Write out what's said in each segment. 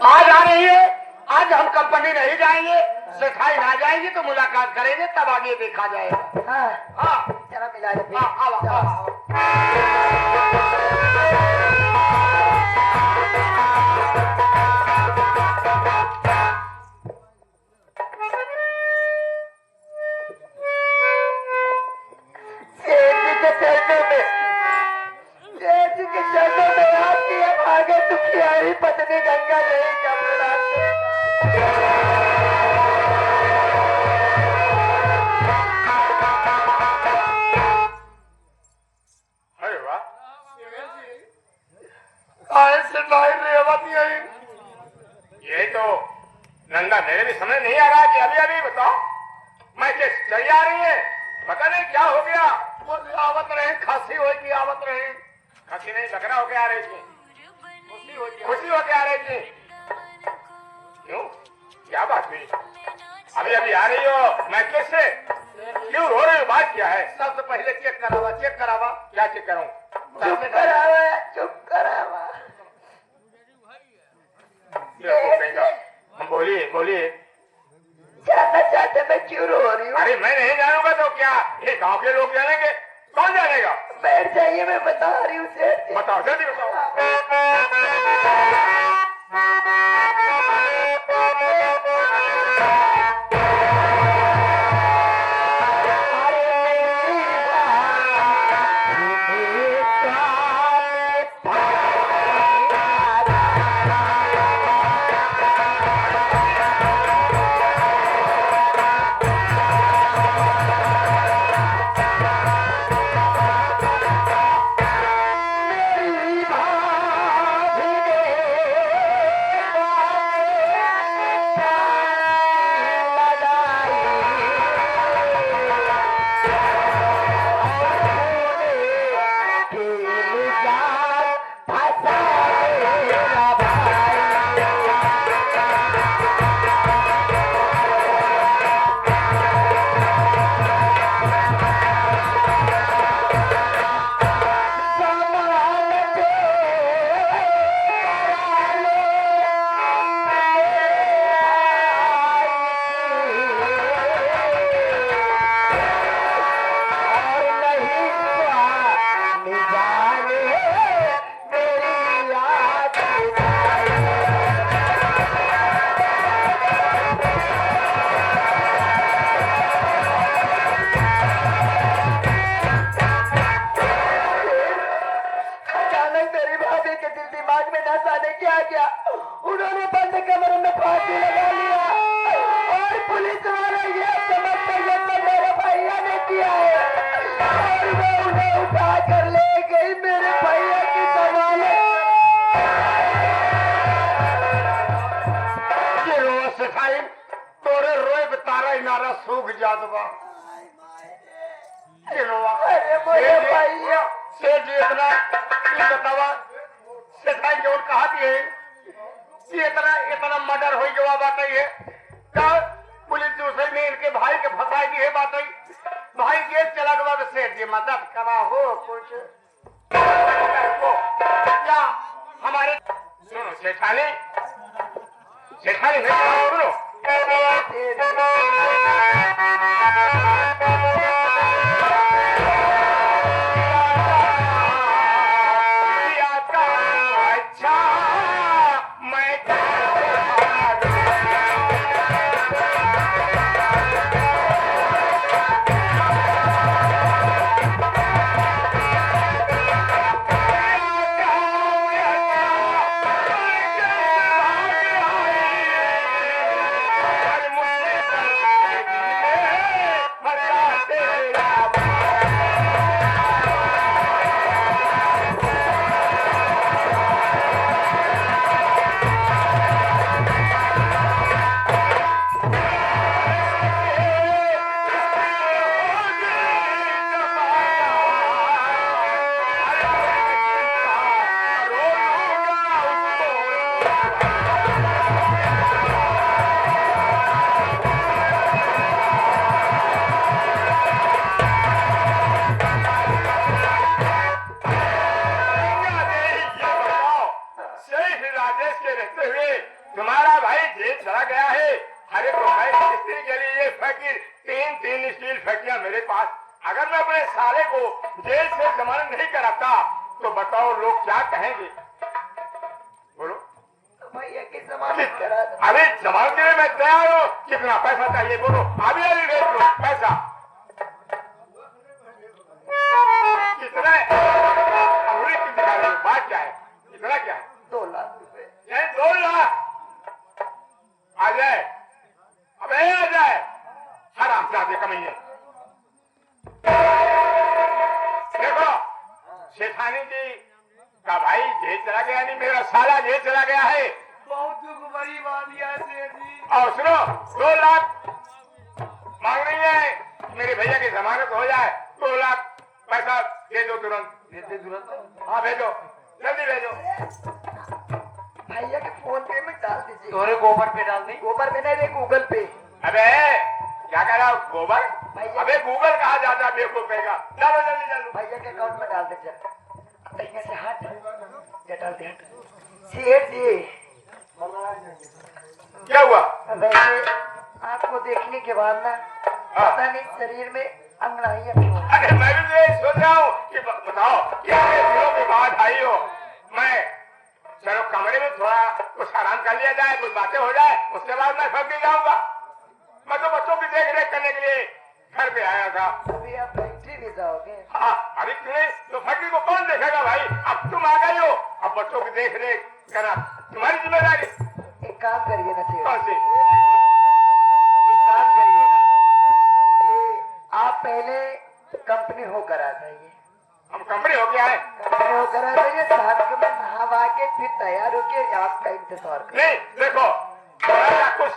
आज आ रही है। आज हम कंपनी नहीं जाएंगे, सेठाई ना जाएंगे तो मुलाकात करेंगे, तब आगे देखा जाएगा। हाँ हाँ चलो मिला दे फिर। हाँ आओ आओ आओ। सेठ जी के चरणों में, सेठ जी के चरणों में आपकी अब आगे दुखियारी पत्नी गंगा देवी का प्रणाम करेगा। अरे वाह, ऐसे लाइन रेवती है। ये तो नंदा मेरे भी समझ नहीं आ रहा कि अभी अभी बताओ मैं के चली आ रही है, पता नहीं क्या हो गया। वो आवत रहे, खांसी हो की आवत रहे, खांसी नहीं लग रहा हो के आ रही थी, खुशी हो के आ रही थी। क्यों, क्या बात हुई? अभी अभी आ रही हो, मैं कैसे क्यों रो रही हो? बात क्या है? सबसे पहले चेक करावा, चेक करावा। क्या चेक करूं? चुप करावा, चुप करावा। बोलिए बोलिए। जानना चाहते मैं क्यों रो रही हूँ? अरे मैं नहीं जानूंगा तो क्या ये गांव के लोग जानेंगे? कौन जानेगा? बैठ जाइए, मैं बता रही हूँ सेठ जी। बताओ जल्दी बताओ। उन्होंने बंद कमरे में फांसी लगा लिया और पुलिस वाले ये समझते ये तो मेरे भैया ने किया है और वो उन्हें उठा कर ले गई मेरे भैया की जमानत। ये रोज सिखाई तोरे रोए तारा इनारा सूख जात बा। ये रोआ अरे मेरे भैया सेठ जी इतना की बतावा सिखाई जो कहा दिए कि इतना इतना मर्डर हो गया बात है। क्या पुलिस दूसरे ने इनके भाई के फंसाई दी है बात है। भाई जेल चला गया तो सेठ जी मदद करा हो कुछ क्या हमारे सुनो सेठानी सेठानी नहीं सुनो अगर मैं अपने साले को जेल से जमानत नहीं कराता तो बताओ लोग क्या कहेंगे? बोलो। भैया की जमानत करा दो। अरे जमानत के लिए मैं तैयार हूँ। कितना पैसा चाहिए बोलो? अभी अभी भेज दो पैसा। कितना है? अंगुली की दिखा रही हो, बात क्या है? कितना क्या है? 2 लाख रुपए। ये 2 लाख आ जाए, अबे आ जाए हराम जाते कमैये। देखो शेखानी जी का भाई जेल चला गया, नहीं मेरा साला जेल चला गया है। बहुत दुख भरी बात यार सेठ जी। और सुनो 2 लाख मांग रही है, मेरे भैया की जमानत हो जाए 2 लाख पैसा दे दो तुरंत। देते तुरंत। हाँ भेजो, जल्दी भेजो। भैया के फोन पे में डाल दीजिए। तोरे गोबर पे डाल दी। गोबर में नहीं रे, गूगल पे। अबे क्या कह रहा हूँ? गोबर? भैया। अबे गूगल कहा जाता बेवकूफ कहेगा। चलो जल्दी चलो। भैया के अकाउंट में डाल दीजिए। भैया से हाथ ये डाल दे। सेठ जी क्या हुआ? वैसे आपको देखने के बाद ना पता नहीं शरीर में अंगड़ाइयाँ क्यों। अरे मैं भी तो यही सोच रहा हूँ कि बताओ कितने दिनों के बाद आई हो। मैं चलो कमरे में थोड़ा कुछ आराम कर लिया जाए, कुछ बातें हो जाए, उसके बाद मैं फैक्ट्री जाऊंगा। मैं तो बच्चों की देख रेख करने के लिए घर पे आया था। अभी आप फैक्ट्री भी जाओगे? हाँ, अरे क्यों नहीं? तो फैक्ट्री को कौन देखेगा भाई? अब तुम आ गई हो, अब बच्चों की देख रेख करना तुम्हारी जिम्मेदारी। एक काम करिए ना सेठ। कौन सी? एक काम करिए ना कि आप पहले कंपनी होकर आ जाइए। हम कंपनी हो गया है? कंपनी होकर आ जाइए, शाम को मैं नहा के फिर तैयार होके आपका इंतजार करूँ। नहीं देखो थोड़ा सा कुछ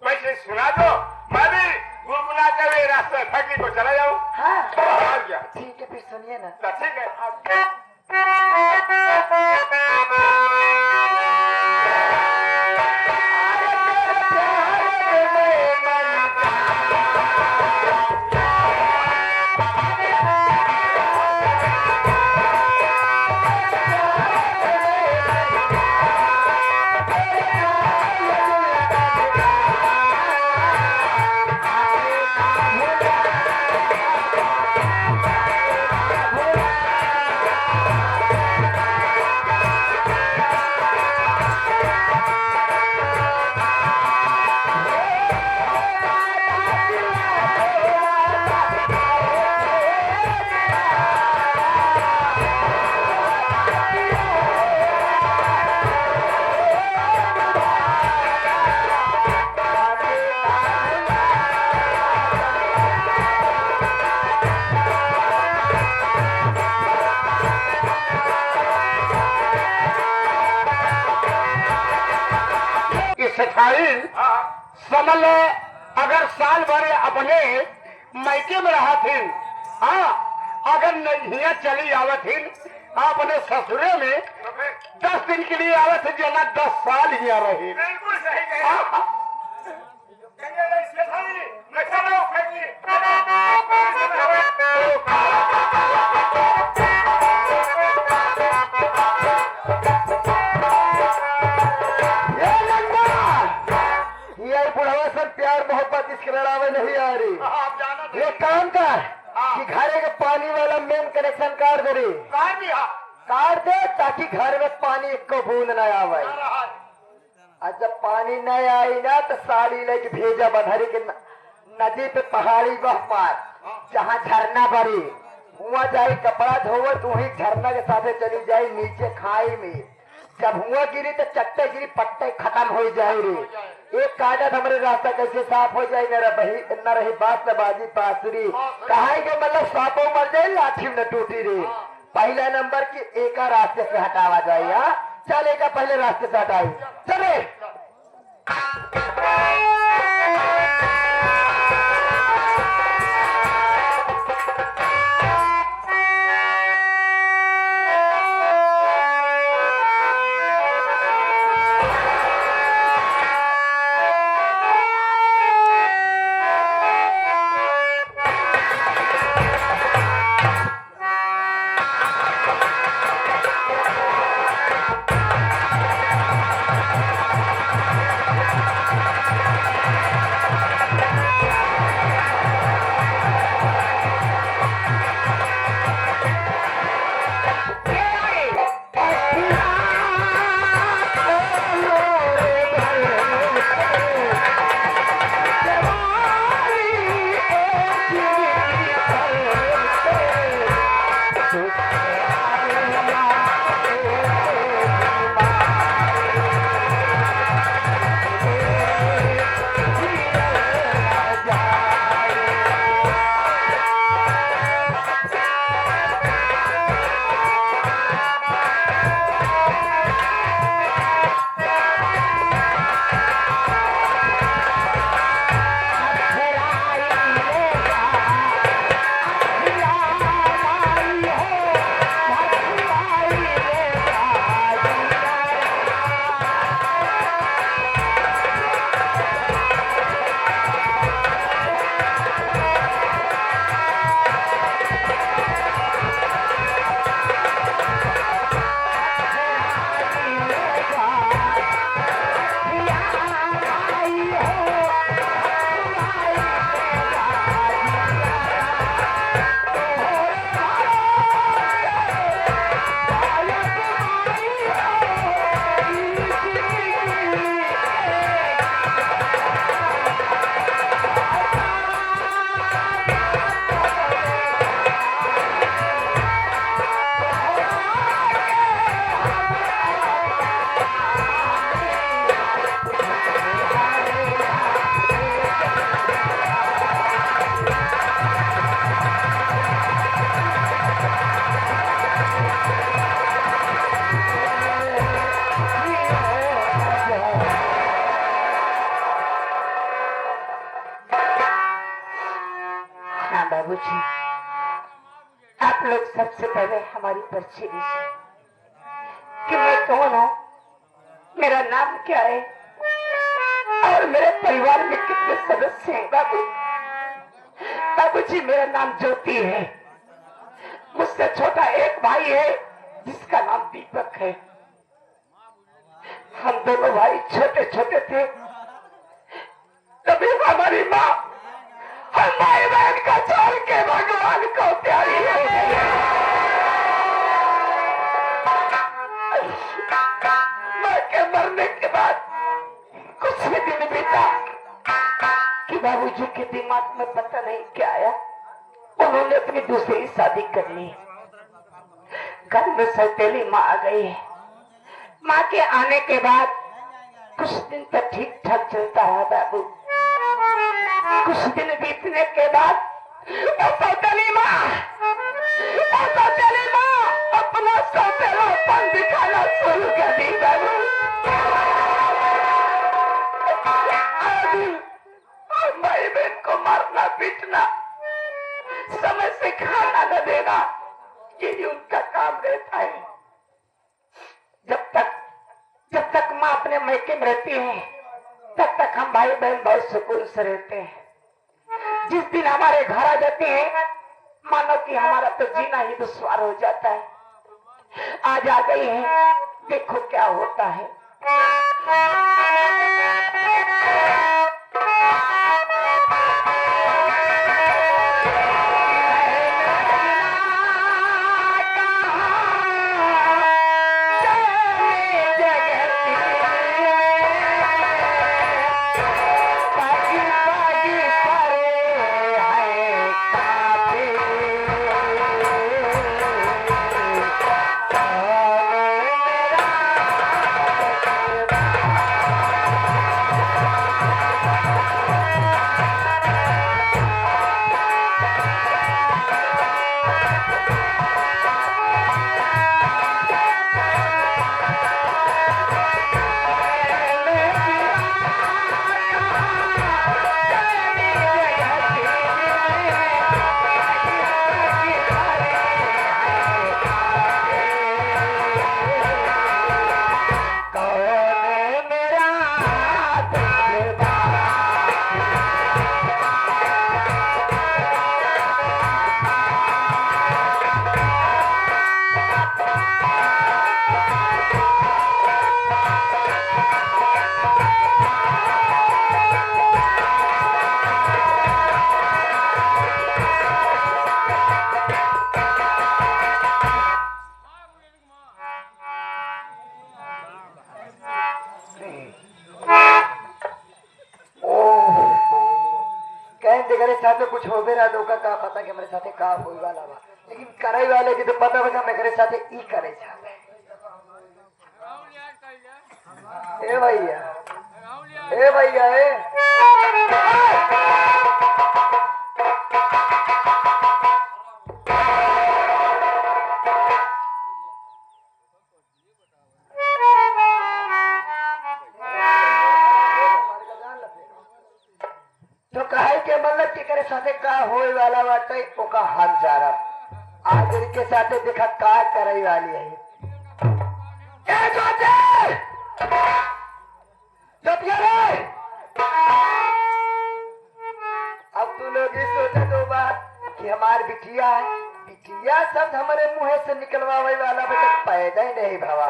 पैसे सुना दो, मैं भी गुनगुनाते हुए रास्ते फैक्ट्री को चला जाऊँ। हाँ आ गया। ठीक है, फिर सुनिए ना। तो ठीक है सफाई समझ लो। अगर साल भर अपने मैके में रहा थी, हाँ अगर नहीं चली आवत थी अपने ससुरे में 10 दिन के लिए आवत थी, जना 10 साल ही आ रही। बिल्कुल सही कहा। प्यार मोहब्बत इसके लड़ावे नहीं आ रही। ये काम कर कि घरे के पानी वाला मेन कनेक्शन काट दे रही। काट दे ताकि घर में पानी एक को बूंद न आवे। और जब पानी नहीं आई ना तो साड़ी लेके भेजा बधरी के नदी पे पहाड़ी बह पार जहाँ झरना भरी हुआ जाए कपड़ा धोवे तो वही झरना के साथे चली जाए नीचे खाई में। जब हुआ गिरी तो चट्टे गिरी पट्टे खत्म हो जाए रे। एक कागज हमारे रास्ता कैसे साफ हो जाए न रही बात न बाजी पासुरी कहा के मतलब सांपों मर जाए लाठी न टूटी रे। पहला नंबर की एक रास्ते से हटावा जाए। चल एक पहले रास्ते से हटाई चले। बाबूजी, आप लोग सबसे पहले हमारी परिचय दीजिए कि मैं कौन हूँ, मेरा नाम क्या है और मेरे परिवार में कितने सदस्य हैं। बाबूजी, मेरा नाम ज्योति है। मुझसे छोटा एक भाई है जिसका नाम दीपक है। हम दोनों भाई छोटे छोटे थे, तभी हमारी माँ हम भाई बहन का छोड़ के भगवान को प्यारी हो गई। माँ के मरने के बाद कुछ ही दिन बीता कि बाबूजी के दिमाग में पता नहीं क्या आया, उन्होंने अपनी दूसरी शादी कर ली। घर में सौतेली माँ आ गई है। माँ के आने के बाद कुछ दिन तक ठीक ठाक चलता है बाबू। कुछ दिन बीतने के बाद सौतेली माँ अपना सौतेलापन दिखाना शुरू कर दी बाबू। भाई बहन को मारना पीटना, समय से खाना न देना, ये उनका काम रहता है। जब तक माँ अपने मैके में रहती है तब तक हम भाई बहन बहुत सुकून से रहते हैं। जिस दिन हमारे घर आ जाते हैं मानो कि हमारा तो जीना ही दुश्वार हो जाता है। आज आ गई है, देखो क्या होता है। साथ कुछ हो भी रहा धोखा का पता कि मेरे साथे का होई वाला बा, लेकिन करे वाले की तो पता बता मैं करे साथे ई करे चाहते। ए भैया ए तो कहे के मतलब कि करे साथे का होए वाला बाटे ओका हम जारा आज के साथे देखा का करे वाली है। ए जोते जब यारे अब तू लोग ये सोचे दो बात कि हमार बिटिया है, बिटिया शब्द हमारे मुंह से निकलवावे वाला बेटा पैदा ही नहीं भावा।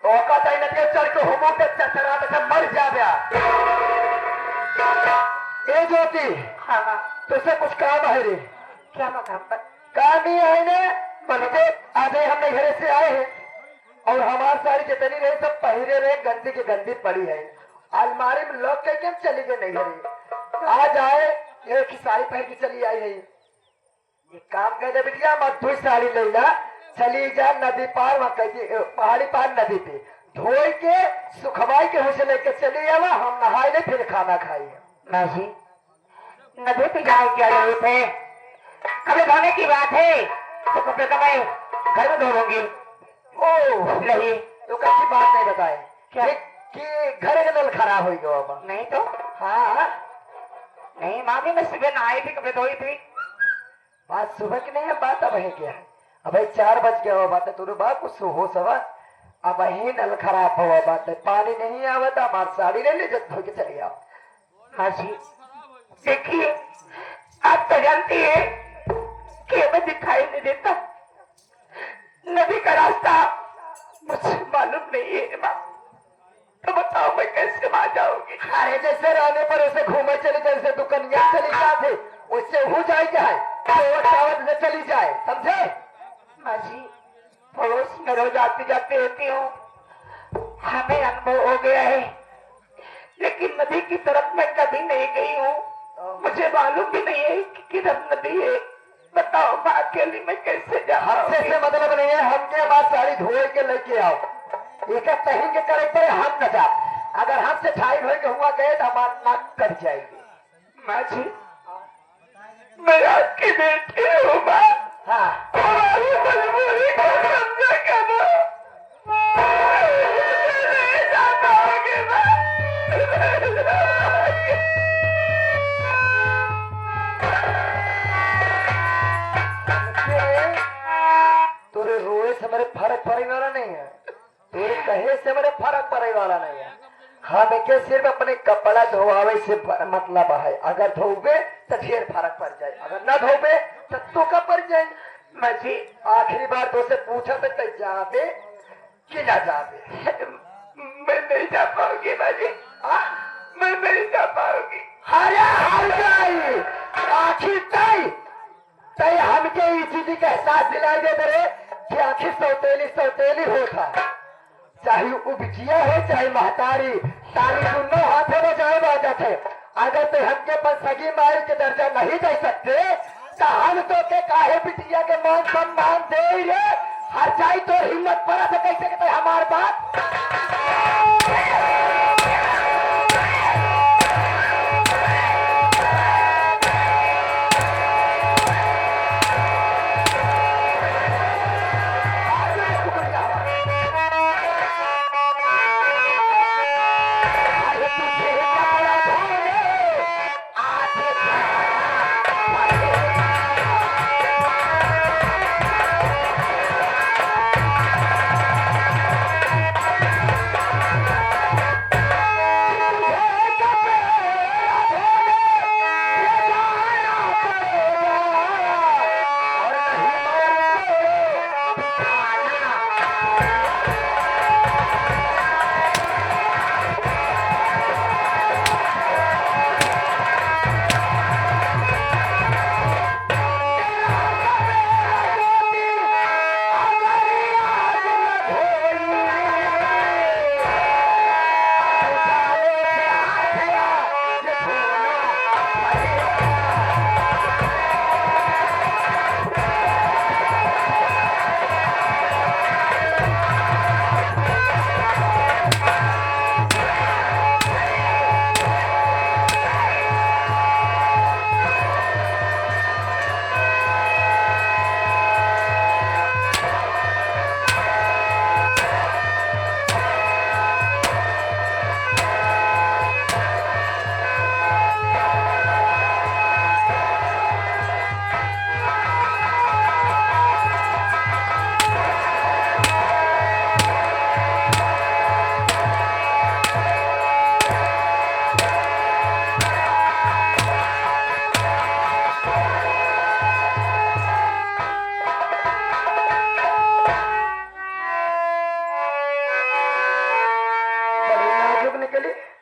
ओका ताई नदिया चढ़ के होमो के चचरा पे मर जाबे। ए ज्योति हाँ तुझसे कुछ काम है रे। क्या काम ही है ने बोलते आज हमने घर से आए हैं और हमारी सारी जितनी रही सब पहिरे रहे गंदी की गंदी पड़ी है, अलमारी में लॉक करके हम चली गए नहीं रही। आज आए एक ही साड़ी पहन के चली आई है। ये काम कर दे बिटिया मत धोई साड़ी लेना चली जा नदी पार वहां कही पहाड़ी पार नदी पे धोई के सुखवाई के होश लेके चली आवा, हम नहाए ले फिर खाना खाइए। नहीं नदी पे जाए क्या रहे थे, कभी धोने की बात है तो कपड़े का मैं घर में धो लूंगी। ओ नहीं तो कैसी बात नहीं बताए क्या कि घर का नल खराब हो गया नहीं तो हाँ नहीं मामी, मैं सुबह नहाई थी, कपड़े धोई थी। बात सुबह की नहीं है, बात अब है क्या? अब 4 बज गया हुआ बात है, तुरे बात कुछ हो सवा। अब ही नल खराब हुआ बात है, पानी नहीं आवा था, हमारी साड़ी ले ले जब धो के चले आओ। हाँ जी देखिए, आप तो जानती है कि हमें दिखाई नहीं देता, नदी का रास्ता मुझे मालूम नहीं है माँ, तो बताओ मैं कैसे वहां जाऊंगी? अरे जैसे रहने पर उसे घूमे चले, जैसे दुकानिया चली जाते उससे हो जाए क्या है, से चली जाए, समझे? माँ जी पड़ोस में रोज आती जाती रहती हूँ, हमें अनुभव हो गया है, लेकिन नदी की तरफ मैं कभी नहीं गई हूँ, मुझे मालूम भी नहीं है कि किधर नदी है। बताओ मैं अकेली में कैसे जाऊँ? हमसे से मतलब नहीं है, हमके बाद साड़ी धोए के लेके आओ, एक तहीन के करे पर हम न जा, अगर हमसे छाई धोए के हुआ गए तो हमारा नाक कट जाएगी। माँ जी मैं आपकी बेटी हूँ माँ। हाँ हमारी मजबूरी को समझा करो, नहीं जा पाओगे माँ। तोरे रोए से मेरे फर्क पड़े वाला नहीं है, तोरे कहे से मेरे फर्क पड़े वाला नहीं है। हमें के सिर्फ अपने कपड़ा धोआवे से मतलब है, अगर धोबे तो ढेर फर्क पड़ जाए, अगर न धोबे तो तू का पड़ जाए। मैं जी आखिरी बार तो से पूछा तो जाबे कि ना जाबे? मैं नहीं जा पाऊंगी माँ जी, मैं नहीं जा पाऊंगी। अरे हार गई आखिर तय हमके इस चीज का एहसास दिलाई दे दे कि आखिर सौतेली होता, चाहे उपजिया हो चाहे महतारी, साली दोनों हाथों में जाए बाजत है। अगर तो हमके पर सगी मारी के दर्जा नहीं दे सकते तो हम तो के काहे बिटिया के मान सम्मान दे रे, हर जाई तो हिम्मत पड़ा तो कैसे कहते हमार बात।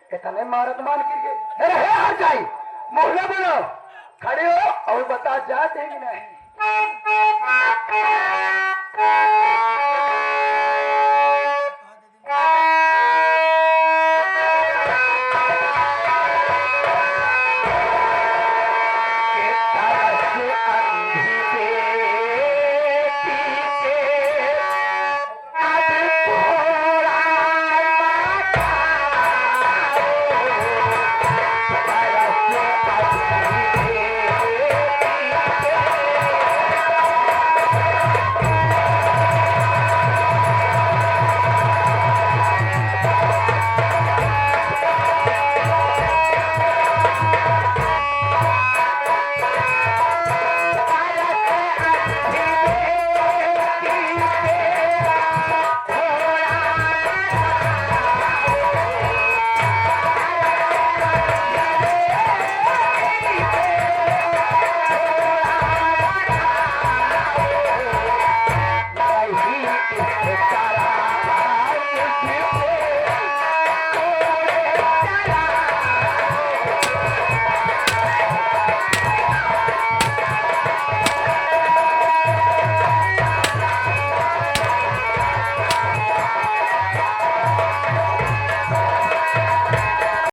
इतने मारत मान के अरे है हर जाई मोहल्ला बोलो खड़े हो और बता जाते कि नहीं।